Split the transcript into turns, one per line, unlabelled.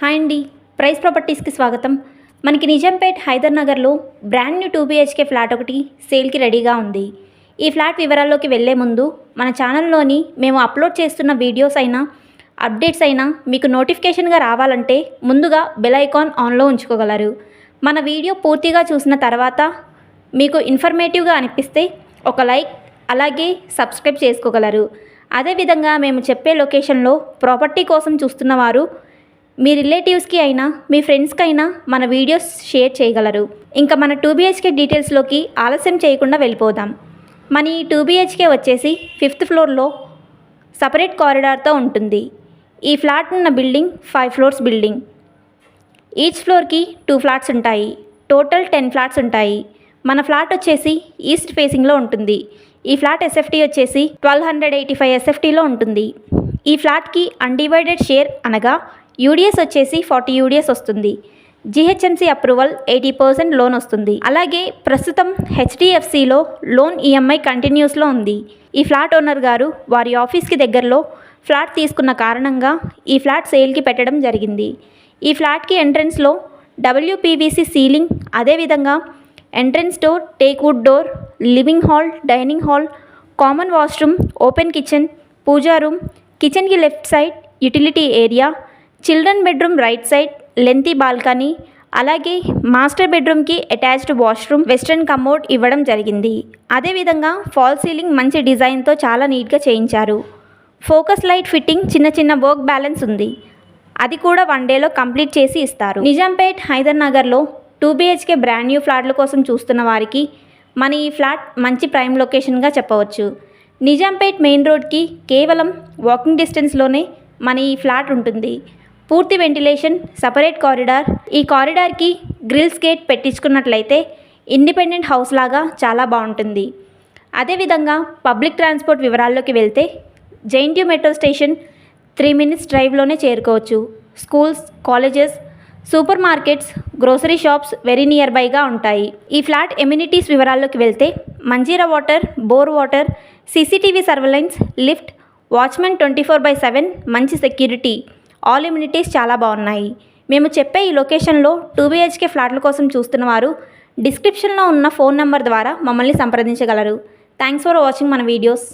Hi అండి, price ప్రాపర్టీస్కి స్వాగతం. మనకి నిజాంపేట్ హైదర్ నగర్లో బ్రాండ్ న్యూ 2 BHK ఫ్లాట్ ఒకటి సేల్కి రెడీగా ఉంది. ఈ ఫ్లాట్ వివరాల్లోకి వెళ్ళే ముందు మన ఛానల్లోని మేము అప్లోడ్ చేస్తున్న వీడియోస్ అయినా అప్డేట్స్ అయినా మీకు నోటిఫికేషన్గా రావాలంటే ముందుగా బెల్ ఐకాన్ ఆన్లో ఉంచుకోగలరు. మన వీడియో పూర్తిగా చూసిన తర్వాత మీకు ఇన్ఫర్మేటివ్గా అనిపిస్తే ఒక లైక్ అలాగే సబ్స్క్రైబ్ చేసుకోగలరు. అదేవిధంగా మేము చెప్పే లొకేషన్లో ప్రాపర్టీ కోసం చూస్తున్నవారు మీ రిలేటివ్స్కి అయినా మీ ఫ్రెండ్స్కి అయినా మన వీడియోస్ షేర్ చేయగలరు. ఇంకా మన 2 BHK డీటెయిల్స్లోకి ఆలస్యం చేయకుండా వెళ్ళిపోదాం. మన ఈ 2 BHK వచ్చేసి 5th ఫ్లోర్లో సపరేట్ కారిడార్తో ఉంటుంది. ఈ ఫ్లాట్ ఉన్న బిల్డింగ్ 5 ఫ్లోర్స్ బిల్డింగ్. ఈచ్ ఫ్లోర్కి 2 ఫ్లాట్స్ ఉంటాయి. టోటల్ 10 ఫ్లాట్స్ ఉంటాయి. మన ఫ్లాట్ వచ్చేసి ఈస్ట్ ఫేసింగ్లో ఉంటుంది. ఈ ఫ్లాట్ SFT వచ్చేసి 1285 SFTలో ఉంటుంది. ఈ ఫ్లాట్కి అన్డివైడెడ్ షేర్ అనగా UDS వచ్చేసి 40 UDS వస్తుంది. GHMC అప్రూవల్ 80% లోన్ వస్తుంది. అలాగే ప్రస్తుతం HDFCలో లోన్ EMI కంటిన్యూస్లో ఉంది. ఈ ఫ్లాట్ ఓనర్ గారు వారి ఆఫీస్కి దగ్గరలో ఫ్లాట్ తీసుకున్న కారణంగా ఈ ఫ్లాట్ సేల్కి పెట్టడం జరిగింది. ఈ ఫ్లాట్కి ఎంట్రన్స్లో WPVC సీలింగ్, అదేవిధంగా entrance door, teak wood door, living hall, dining hall, common washroom, open kitchen, puja room, కిచెన్కి left side utility area, children bedroom right side, lengthy balcony, అలాగే మాస్టర్ బెడ్రూమ్కి అటాచ్డ్ వాష్రూమ్, వెస్ట్రన్ కమోడ్ ఇవ్వడం జరిగింది. అదేవిధంగా fall ceiling మంచి డిజైన్తో చాలా నీట్గా చేయించారు. ఫోకస్ లైట్ ఫిట్టింగ్, చిన్న చిన్న వర్క్ బ్యాలెన్స్ ఉంది. అది కూడా 1 డేలో కంప్లీట్ చేసి ఇస్తారు. నిజాంపేట్ హైదర్ నగర్లో 2 BHK బ్రాండ్ న్యూ ఫ్లాట్ల కోసం చూస్తున్న వారికి మన ఈ ఫ్లాట్ మంచి ప్రైమ్ లొకేషన్గా చెప్పవచ్చు. నిజాంపేట్ మెయిన్ రోడ్కి కేవలం వాకింగ్ డిస్టెన్స్లోనే మన ఈ ఫ్లాట్ ఉంటుంది. పూర్తి వెంటిలేషన్, సపరేట్ కారిడార్. ఈ కారిడార్కి గ్రిల్స్ గేట్ పెట్టించుకున్నట్లయితే ఇండిపెండెంట్ హౌస్ లాగా చాలా బాగుంటుంది. అదేవిధంగా పబ్లిక్ ట్రాన్స్పోర్ట్ వివరాల్లోకి వెళ్తే JNTU మెట్రో స్టేషన్ 3 minutes డ్రైవ్లోనే చేరుకోవచ్చు. Schools, colleges, super markets, grocery shops very near బైగా ఉంటాయి. ఈ ఫ్లాట్ ఎమ్యూనిటీస్ వివరాల్లోకి వెళ్తే Manjira water, bore water, CCTV surveillance, lift, watchmen 24/7, మంచి సెక్యూరిటీ, ఆల్ ఎమ్యూనిటీస్ చాలా బాగున్నాయి. మేము చెప్పే ఈ లొకేషన్లో 2 BHK ఫ్లాట్ల కోసం చూస్తున్న వారు డిస్క్రిప్షన్లో ఉన్న ఫోన్ నెంబర్ ద్వారా మమ్మల్ని సంప్రదించగలరు. థ్యాంక్స్ ఫర్ వాచింగ్ మన వీడియోస్.